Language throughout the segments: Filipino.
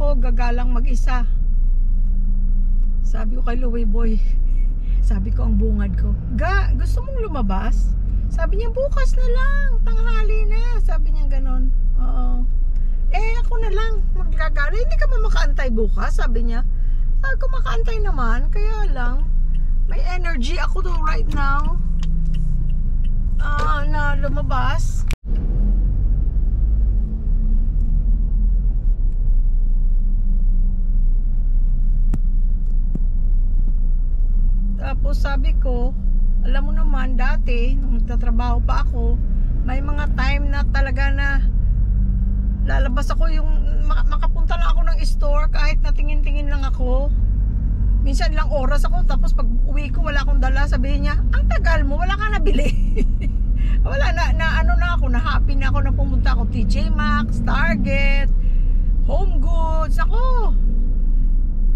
ako gagalang mag-isa. Sabi ko kay Louie Boy, sabi ko ang bungad ko, gusto mong lumabas? Sabi niya, bukas na lang, tanghali na. Sabi niya ganon. Oo. Ako na lang maggagala. Hindi ka ba makaantay bukas? Sabi niya. Ako makaantay naman, kaya lang may energy ako right now na lumabas. Tapos sabi ko, alam mo naman dati nung nagtatrabaho pa ako, may mga time na talaga na lalabas ako yung makapunta lang ako ng store kahit natingin-tingin lang ako. Minsan lang oras ako, tapos pag uwi ko wala akong dala, sabihin niya, ang tagal mo, wala ka nabili. Wala na ano na ako, na happy na ako na pumunta ako TJ Maxx, Target, Home Goods, ako.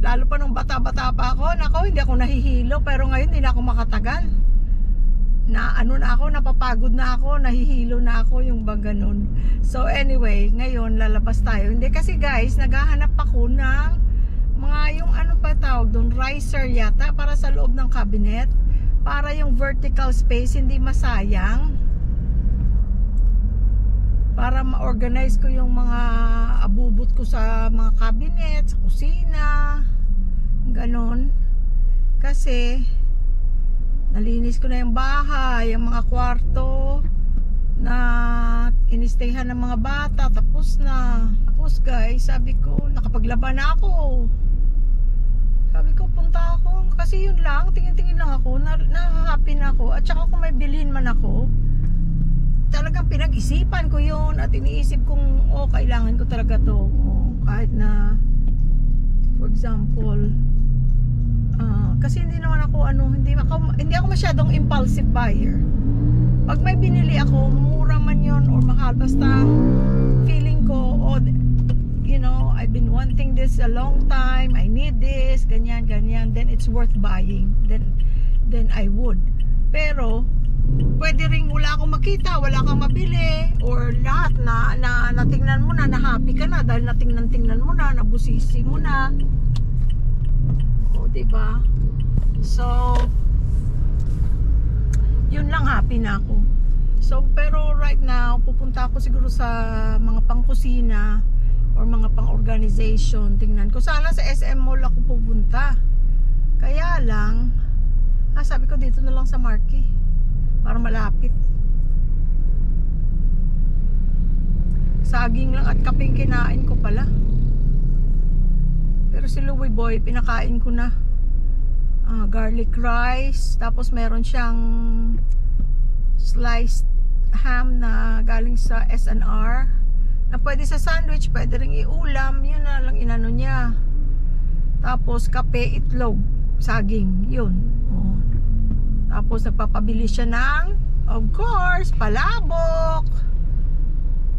Lalo pa nung bata-bata pa ako, nako, hindi ako nahihilo, pero ngayon hindi na ako makatagal. Na ano na ako, napapagod na ako, nahihilo na ako, yung ba ganun. So anyway, ngayon lalabas tayo. Hindi kasi guys, naghahanap ako ng mga yung ano pa tawag doon, riser yata para sa loob ng cabinet, para yung vertical space hindi masayang, para ma-organize ko yung mga abubot ko sa mga cabinet, sa kusina, ganon. Kasi nalinis ko na yung bahay, yung mga kwarto na inistayhan ng mga bata, tapos na. Tapos guys, sabi ko, nakapaglaba na ako. Sabi ko, punta ako. Kasi yun lang, tingin-tingin lang ako, na-happy na ako. At saka kung may bilhin man ako, talagang pinag-isipan ko yun at iniisip kong, kailangan ko talaga to. Kahit na, for example, kasi hindi naman ako hindi ako masyadong impulsive buyer. Pag may binili ako, mura man yun or mahal, basta feeling ko, you know, I've been wanting this a long time, I need this, ganyan, then it's worth buying, then I would. Pero pwede ring wala akong makita, wala kang mabili, or lahat na natingnan mo na, happy ka na dahil natingnan mo na, nabusisi mo na. Diba? So yun lang, happy na ako. So pero right now pupunta ako siguro sa mga pangkusina or mga pang-organization. Tingnan ko, sana sa SM Mall ako pupunta, kaya lang sabi ko dito na lang sa Marquee para malapit. Saging lang at kaping kinain ko pala, pero si Louie Boy pinakain ko na. Garlic rice, tapos meron siyang sliced ham na galing sa SNR na pwede sa sandwich, pwede ring iulam, yun na lang inano niya. Tapos kape, itlog, saging, yun. Tapos nagpapabili siya ng, of course, palabok.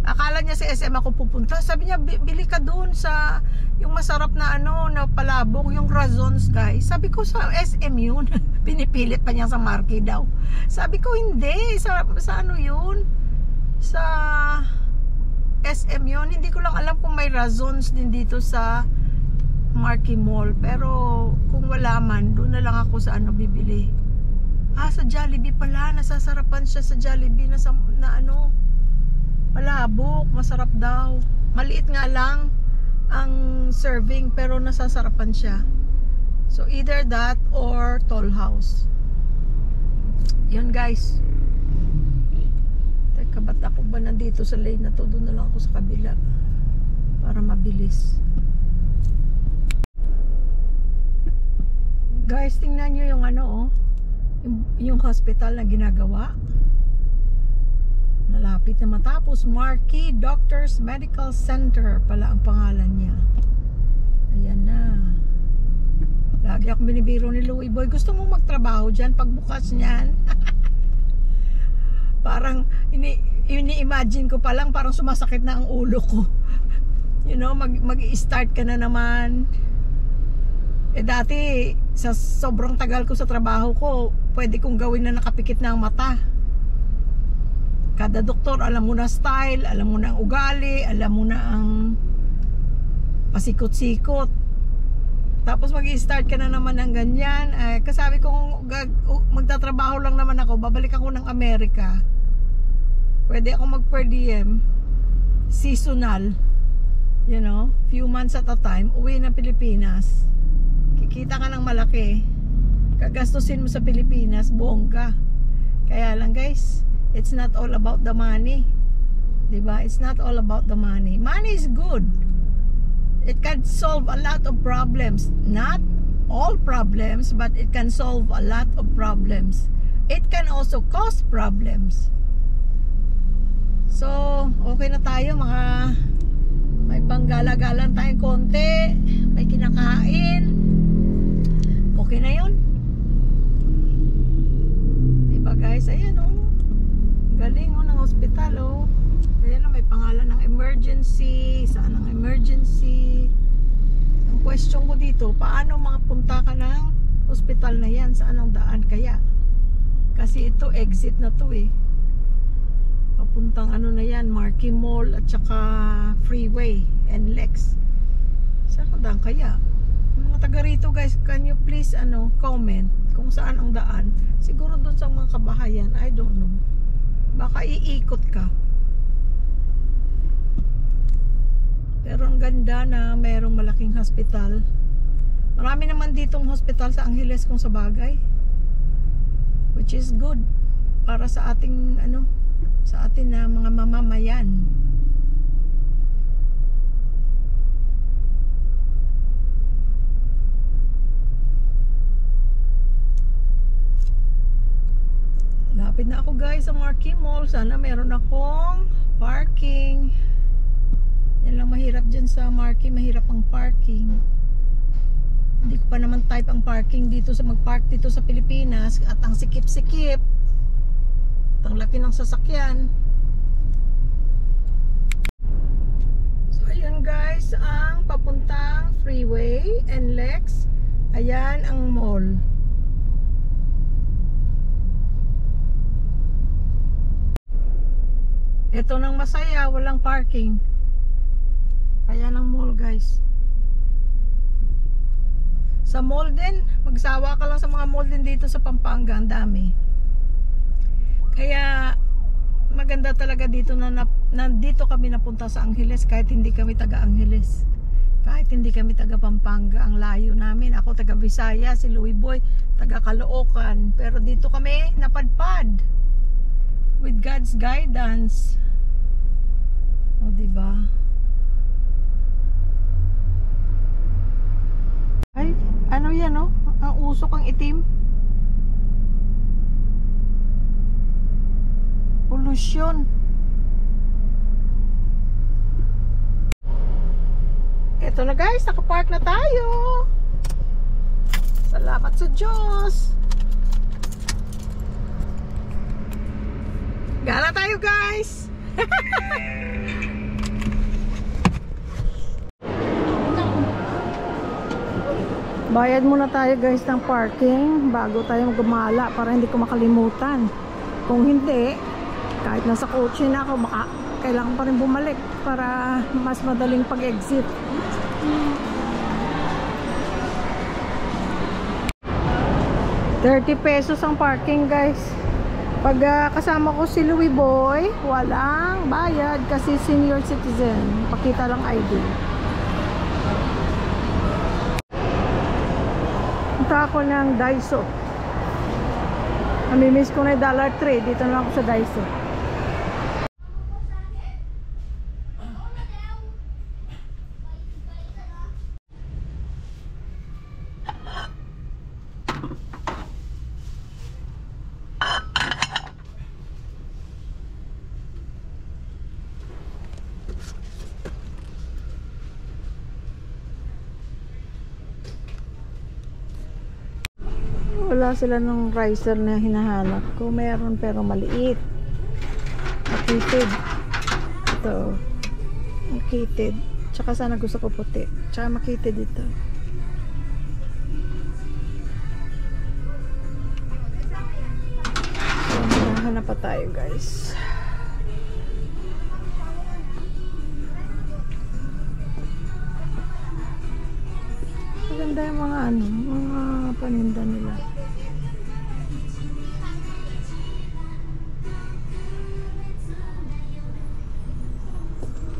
Akala niya sa SM ako pupunta, sabi niya bili ka dun sa yung masarap na na palabok, yung Razons guys. Sabi ko sa SM yun. Pinipilit pa niya sa Marquee daw. Sabi ko hindi, sa ano yun, sa SM yun. Hindi ko lang alam kung may Razons din dito sa Marquee Mall, pero kung wala man, doon na lang ako sa bibili. Sa Jollibee pala, nasasarapan siya sa Jollibee na palabok, masarap daw. Maliit nga lang ang serving, pero nasasarapan siya. So either that or Toll House. Yun guys. Teka, ba't ako ba nandito sa lane na to? Doon na lang ako sa kabila para mabilis. Guys, tingnan nyo yung yung hospital na ginagawa. Malapit na matapos. Marquee Doctors Medical Center pala ang pangalan niya. Ayan na. Lagi akong binibiro ni Louie Boy, gusto mo magtrabaho dyan pagbukas niyan? Parang ini-imagine ko pa lang, parang sumasakit na ang ulo ko. You know, mag-i-start ka na naman. Dati sa sobrang tagal ko sa trabaho ko, pwede kong gawin na nakapikit na ang mata. Kada doktor, alam mo na style, alam mo na ang ugali, alam mo na ang pasikot-sikot. Tapos mag-i-start ka na naman ng ganyan. Kasabi ko, magtatrabaho lang naman ako, babalik ako ng Amerika. Pwede ako mag per diem, seasonal, you know, few months at a time, uwi ng Pilipinas. Kikita ka ng malaki, kagastusin mo sa Pilipinas, bongga. Kaya lang guys, it's not all about the money, diba? It's not all about the money. Money is good. It can solve a lot of problems. Not all problems, but it can solve a lot of problems. It can also cause problems. So, okay na tayo, may panggala-galan tayong konti, may kinakain. Okay na yun. Diba guys? Ayan oh. Galing oh ng hospital oh. Ayan oh, may pangalan ng emergency. Saan ang emergency? Ang question ko dito, paano makapunta ka ng hospital na yan? Saan ang daan kaya? Kasi ito exit na to eh. Papuntang ano na yan, Marquee Mall at saka Freeway and Lex. Saan ang daan kaya? Mga taga rito guys, can you please comment kung saan ang daan? Siguro doon sa mga kabahayan, I don't know. Baka iikot ka. Pero ang ganda na mayroong malaking hospital. Marami naman ditong hospital sa Angeles kung sa bagay. Which is good para sa ating sa atin na mga mamamayan. Lapit na ako guys sa Marquee Mall. Sana meron akong parking. Yan lang mahirap dyan sa Marquee, mahirap ang parking. Hindi ko pa naman type ang parking dito sa mag-park dito sa Pilipinas. At ang sikip-sikip. At ang laki ng sasakyan. So ayun guys, ang papuntang Freeway and Lex. Ayan ang mall. Ito nang masaya, walang parking. Ayan ang mall guys. Sa mall din, magsawa ka lang sa mga mall din dito sa Pampanga, ang dami. Kaya maganda talaga dito na dito kami napunta sa Angeles kahit hindi kami taga Angeles. Kahit hindi kami taga Pampanga, ang layo namin. Ako taga Visaya, si Louie Boy taga Caloocan. Pero dito kami napadpad. With God's guidance. O diba? Ay, ano yan oh? Ang usok ang itim. Pollution. Ito na guys, nakapark na tayo. Salamat sa Diyos. Gala tayo guys. Bayad muna tayo guys ng parking bago tayo gumala para hindi ko makalimutan. Kung hindi, kahit nasa kotse na ako, kailangan pa rin bumalik para mas madaling pag-exit. ₱30 ang parking guys. Pag kasama ko si Louie Boy, walang bayad kasi senior citizen. Pakita lang ID. Punta ako ng Daiso. Namimiss ko na yung Dollar Tree. Dito na ako sa Daiso. Wala sila ng riser na hinahanap ko. Meron pero maliit. Makitid. Ito. Makitid. Tsaka sana gusto ko puti. Tsaka makitid ito. So, hinahanap pa tayo guys. Maganda yung mga ano, mga paninda nila.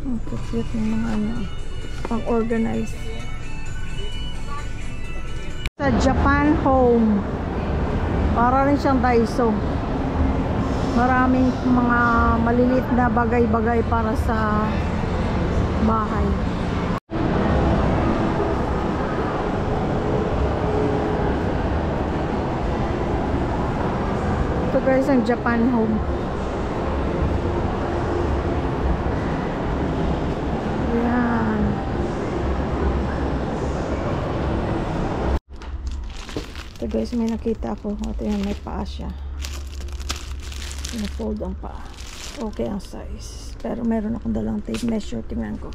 Ang cute yung mga ano, pang-organize. Sa Japan Home. Para rin siyang Daiso. Maraming mga maliliit na bagay-bagay para sa bahay. Ito guys ang Japan Home. Yan. Ito guys, may nakita ako. Ito yan, may paa siya. Na-fold ang paa. Okay ang size. Pero meron akong dalang tape measure. Tingnan ko.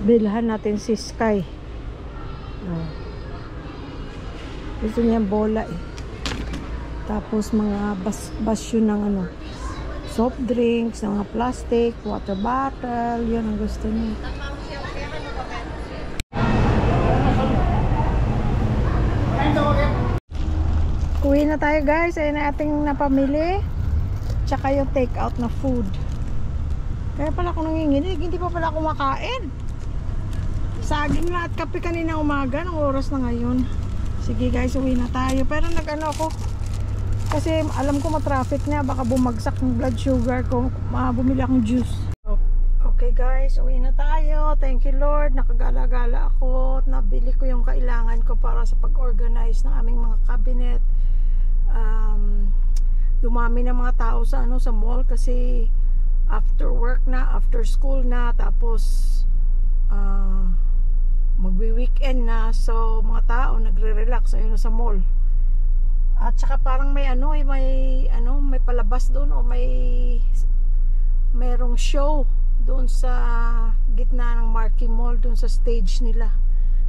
Bilhan natin si Sky. Gusto niya bola eh. Tapos mga basyo ng ano, soft drinks, mga plastic, water bottle, yun ang gusto niya. Uwi na tayo guys. Ayun na ating napamili. Tsaka yung take out na food. Kaya pala ako nanginginig. Hindi pa pala kumakain. Saging na at kape kanina umaga. Ng oras na ngayon. Sige guys, uwi na tayo. Pero nag-ano ako. Kasi alam ko ma-traffic na. Baka bumagsak ng blood sugar ko. Bumili akong juice. Okay guys, uwi na tayo. Thank you Lord. Nakagala-gala ako. Nabili ko yung kailangan ko para sa pag-organize ng aming mga cabinet. Dumami na mga tao sa sa mall kasi after work na, after school na, tapos magwi-weekend na, so mga tao nagre-relax ayun sa mall. At saka parang may may palabas doon o merong show doon sa gitna ng Marquee Mall, doon sa stage nila.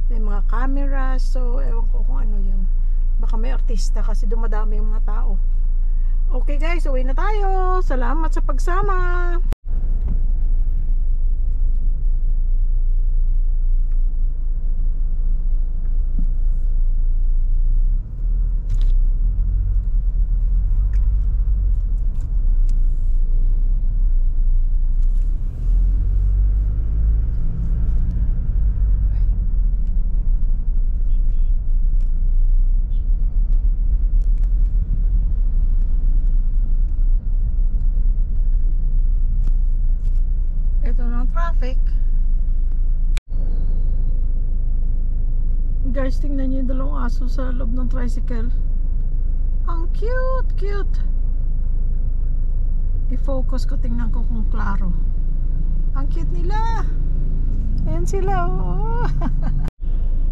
May mga camera, so ewan ko kung ano yun. Baka may artista kasi dumadami yung mga tao. Okay guys, uwi na tayo. Salamat sa pagsama. Traffic. Guys, tingnan nyo yung dalawang aso sa loob ng tricycle. Ang cute, cute. I-focus ko, tingnan ko kung klaro. Ang cute nila. Ayan sila, oh.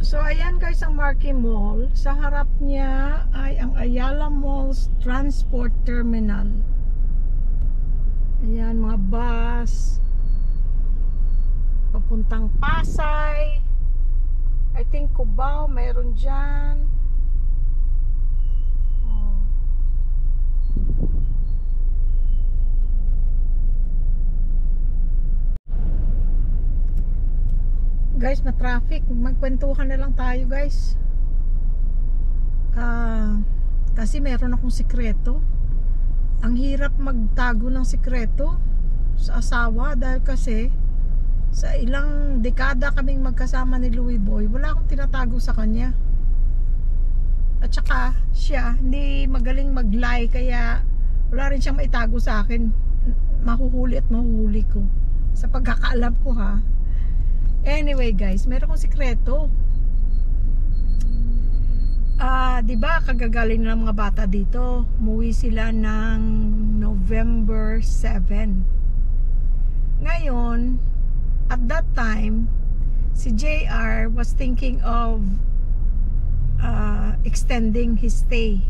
So, ayan guys ang Marquee Mall. Sa harap niya ay ang Ayala Malls Transport Terminal. Ayan, mga bus. Papuntang Pasay. I think Cubao, mayroon dyan. Oh. Guys, na traffic. Magkwentuhan na lang tayo guys. Kasi meron akong sikreto. Ang hirap magtago ng sikreto sa asawa dahil kasi sa ilang dekada kaming magkasama ni Louie Boy, wala akong tinatago sa kanya. At saka siya hindi magaling mag-lie, kaya wala rin siyang maitago sa akin. Mahuhuli at mahuhuli ko sa pagkakaalam ko, ha. Anyway guys, meron akong sikreto. Diba kagagaling ng mga bata dito, umuwi sila ng November 7. Ngayon, at that time, si JR was thinking of extending his stay.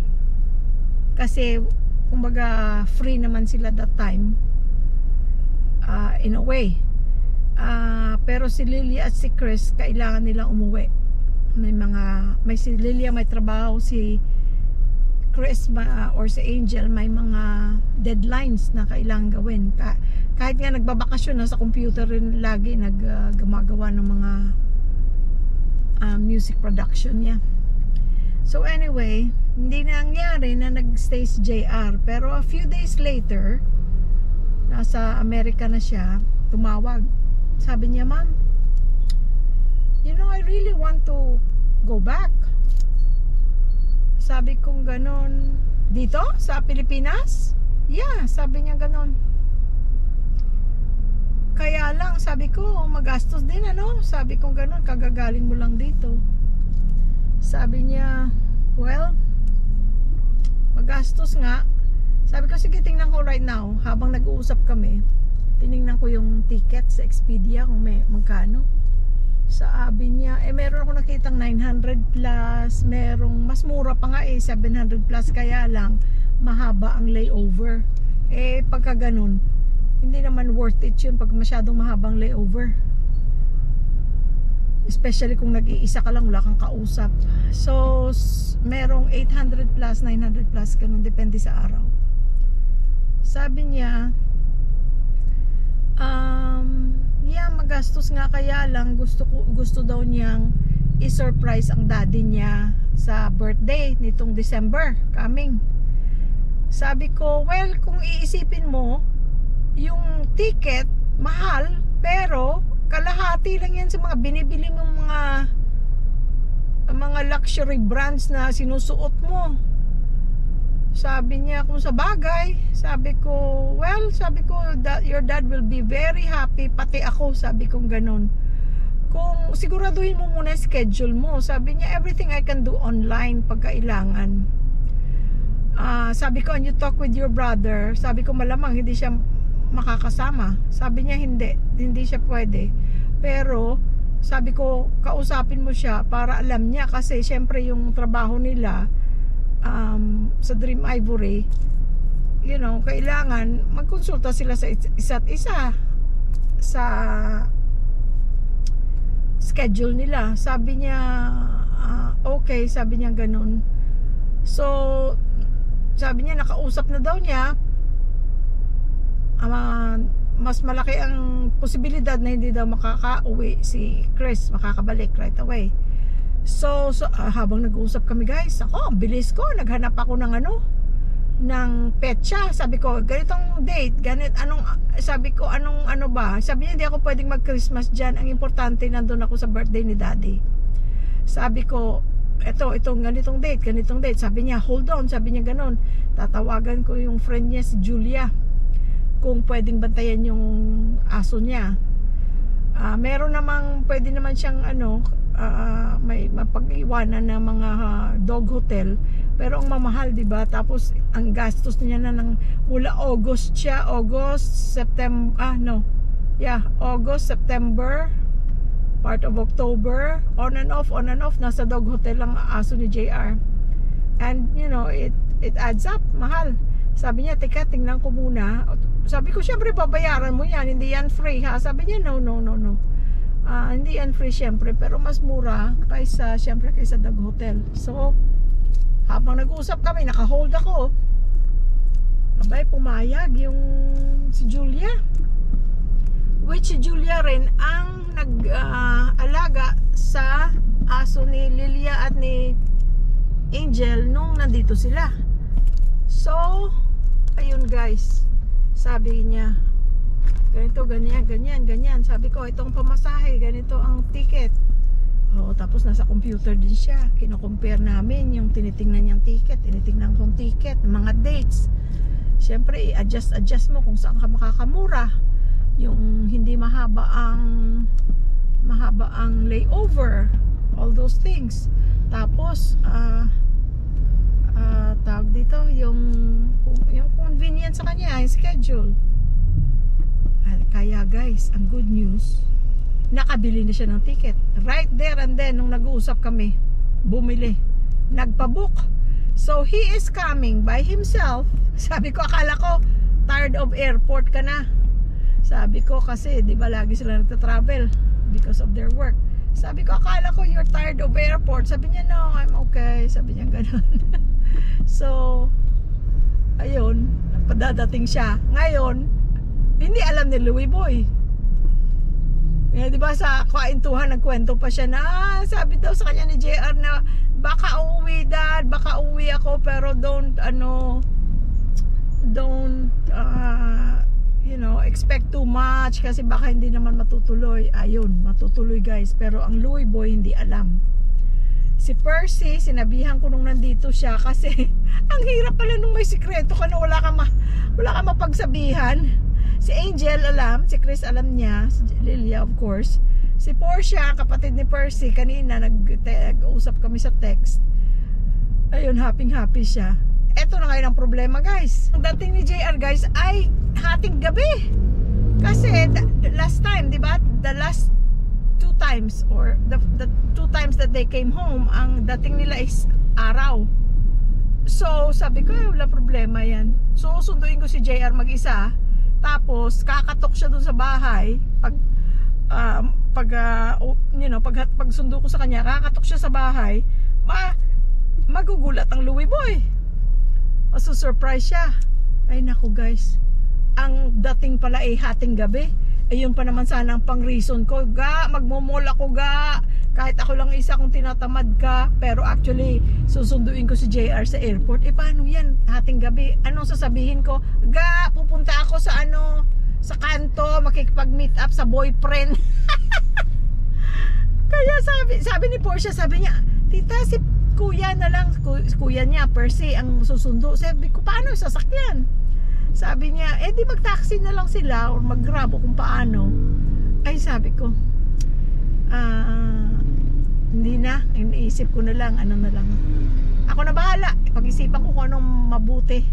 Kasi, kumbaga, free naman sila that time. In a way. Pero si Lilia at si Chris, kailangan nilang umuwi. May si Lilia may trabaho, si Chris or si Angel may mga deadlines na kailangan gawin. Kahit nga nagbabakasyon na sa computer rin lagi gumagawa ng mga music production niya. So anyway, hindi na nangyari na nagstay si JR, pero a few days later nasa Amerika na siya, tumawag. Sabi niya, "Ma'am, you know, I really want to go back." Sabi kong ganon. Dito? Sa Pilipinas? Yeah, sabi niya ganon. Kaya lang, sabi ko, magastos din, ano? Sabi kong ganon, kagagaling mo lang dito. Sabi niya, well, magastos nga. Sabi ko, sige, tingnan ko right now. Habang nag-uusap kami, tinignan ko yung ticket sa Expedia kung may magkano. Sabi niya, meron ako nakitang 900 plus, merong mas mura pa nga 700 plus, kaya lang mahaba ang layover. Pagka ganun, hindi naman worth it yun pag masyadong mahabang layover. Especially kung nag-iisa ka lang, wala kang kausap. So, merong 800 plus, 900 plus, ganun, depende sa araw. Sabi niya, yeah, magastos nga, kaya lang gusto daw niyang i-surprise ang daddy niya sa birthday nitong December coming. Sabi ko, well, kung iisipin mo, yung ticket mahal, pero kalahati lang yan sa mga binibili mong mga luxury brands na sinusuot mo. Sabi niya, kung sa bagay, sabi ko, well, sabi ko, your dad will be very happy, pati ako, sabi kong ganun. Kung siguraduhin mo muna schedule mo, sabi niya, everything I can do online pag kailangan. Sabi ko, and you talk with your brother, sabi ko, malamang hindi siya makakasama. Sabi niya, hindi siya pwede. Pero, sabi ko, kausapin mo siya para alam niya, kasi syempre yung trabaho nila, sa Dream Ivory, you know, kailangan magkonsulta sila sa isa't isa sa schedule nila. Sabi niya, okay, sabi niya ganun. So, sabi niya, nakausap na daw niya, mas malaki ang posibilidad na hindi daw makaka-uwi si Chris, makakabalik right away. So habang nag-uusap kami guys, ako, ang bilis ko, naghanap ako ng ng petsa. Sabi ko, ganitong date, sabi ko, ano ba? Sabi niya, hindi ako pwedeng mag-Christmas dyan. Ang importante, nandun ako sa birthday ni daddy. Sabi ko, itong ganitong date. Sabi niya, hold on, sabi niya ganun. Tatawagan ko yung friend niya, si Julia, kung pwedeng bantayan yung aso niya. Meron namang, pwede naman siyang may mapag-iwanan na mga dog hotel, Pero ang mamahal, di ba? Tapos ang gastos niya na ng mula August siya, August, September, August, September, part of October, on and off, nasa dog hotel lang aso ni JR. And you know, it adds up, mahal. Sabi niya, teka, tingnan ko muna. Sabi ko, syempre babayaran mo yan, hindi yan free ha. Sabi niya, no. Hindi yan free syempre, pero mas mura kaysa dog hotel. So, habang nag-uusap kami, naka-hold ako. Abay, pumayag yung si Julia. Which si Julia rin ang nag-alaga sa aso ni Lilia at ni Angel nung nandito sila. So, ayun guys. Sabi niya, ganito, ganyan. Sabi ko, itong pamasahe, ganito ang ticket. Tapos nasa computer din siya. Kino-compare namin yung tinitingnan niyang ticket, tinitingnan kong ticket, mga dates. Siyempre, i-adjust mo kung saan ka makakamura. Yung hindi mahaba ang layover, all those things. Tapos tawag dito yung convenience sa kanya, yung schedule. Kaya guys, ang good news, nakabili na siya ng ticket right there and then. Nung nag-uusap kami, bumili, nagpabook. So he is coming by himself. Sabi ko, akala ko tired of airport ka na. Sabi ko kasi, di ba lagi sila nagta-travel because of their work. Sabi ko, akala ko you're tired of airport. Sabi niya, no, I'm okay. Sabi niya ganun. So, ayun, padadating siya. Ngayon, hindi alam ni Louie Boy. Di ba sa kwentuhan, nagkwento pa siya na, sabi daw sa kanya ni JR na, baka uuwi dad, baka uuwi ako, pero don't expect too much kasi baka hindi naman matutuloy. Ayun, matutuloy guys, pero ang Louie Boy hindi alam. Si Percy, sinabihan ko nung nandito siya kasi ang hirap pala nung may sikreto ka na wala kang mapagsabihan. Si Angel alam, si Chris alam niya, si Lilia of course. Si Portia, kapatid ni Percy, kanina nag-usap kami sa text. Ayun, happy siya. Eto na ngayon ang problema guys. Ang dating ni JR guys ay hating gabi. Kasi last time, di ba? The last two times or the two times that they came home, ang dating nila is araw. So sabi ko, wala problema yan. So sunduin ko si JR mag-isa. Tapos kakatok siya dun sa bahay. Pag sundo ko sa kanya, kakatok siya sa bahay. Magugulat ang Louie Boy. Masu-surprise siya. Ay naku guys, ang dating pala ay hating gabi. Ayun pa naman sana ang pang reason ko. Magmomol ako kahit ako lang isa kung tinatamad ka. Pero actually, susunduin ko si JR sa airport. Paano yan? Hating gabi. Anong sasabihin ko? Pupunta ako sa kanto, makikipag-meet up sa boyfriend. Kaya sabi ni Portia, sabi niya, tita, si kuya na lang, kuya niya, Percy, ang susundo. Sabi ko, paano sasakyan? Sabi niya, di mag-taxi na lang sila or mag-grab o kung paano. Ay, sabi ko, hindi na, iniisip ko na lang, ako na bahala, pag-isipan ko kung anong mabuti.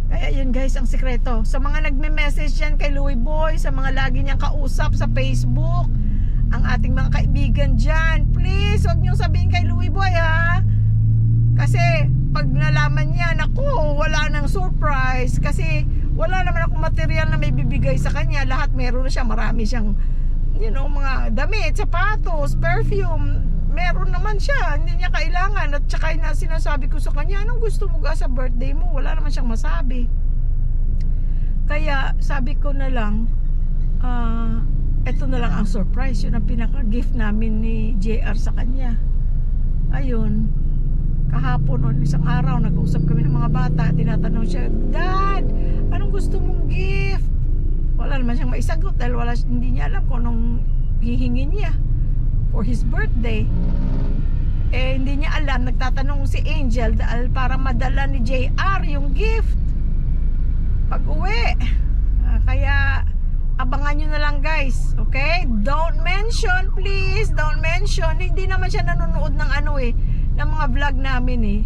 Kaya yun guys, ang sikreto. Sa mga nagme-message yan kay Louie Boy, sa mga lagi niyang kausap sa Facebook, ang ating mga kaibigan dyan, please, huwag niyong sabihin kay Louie Boy ha. Kasi pag nalaman niya, naku, wala nang surprise. Kasi wala naman akong material na may bibigay sa kanya. Lahat meron na siya, marami siyang mga damit, sapatos, perfume. Meron naman siya, hindi niya kailangan. At saka na sinasabi ko sa kanya, anong gusto mo sa birthday mo? Wala naman siyang masabi. Kaya sabi ko na lang, eto na lang ang surprise. Yun ang pinaka-gift namin ni JR sa kanya. Ayun, kahapon isang araw nag-usap kami ng mga bata. Tinatanong siya, Dad, anong gusto mong gift? Wala naman siyang maisagot dahil hindi niya alam kung anong hihingin niya for his birthday. Hindi niya alam, nagtatanong si Angel dahil para madala ni JR yung gift pag uwi. Kaya abangan nyo na lang guys, okay? Don't mention, please, don't mention. Hindi naman siya nanonood ng ng mga vlog namin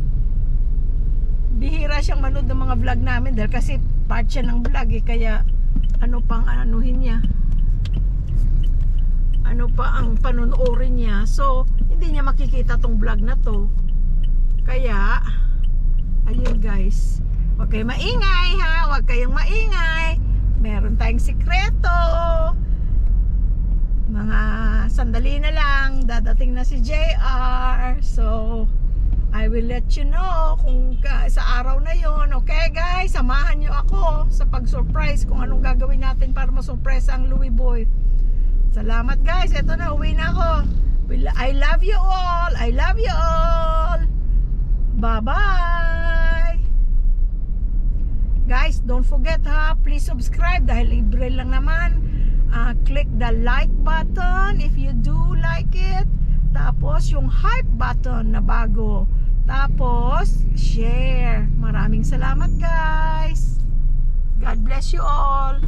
bihira siyang manood ng mga vlog namin dahil kasi part siya ng vlog eh, kaya ano pang anuhin niya, ano pa ang panunuorin niya, so hindi niya makikita tong vlog na to. Kaya ayun guys, huwag kayong maingay ha, huwag kayong maingay, meron tayong sikreto. Mga sandali na lang, dadating na si JR, so I will let you know kung sa araw na yon. Okay guys, samahan nyo ako sa pag-surprise kung anong gagawin natin para ma-surprise ang Louie Boy. Salamat guys, eto na, uwi na ako. I love you all, I love you all. Bye bye guys, don't forget ha, please subscribe dahil libre lang naman. Click the like button if you do like it, tapos yung hype button na bago, tapos share. Maraming salamat guys, God bless you all.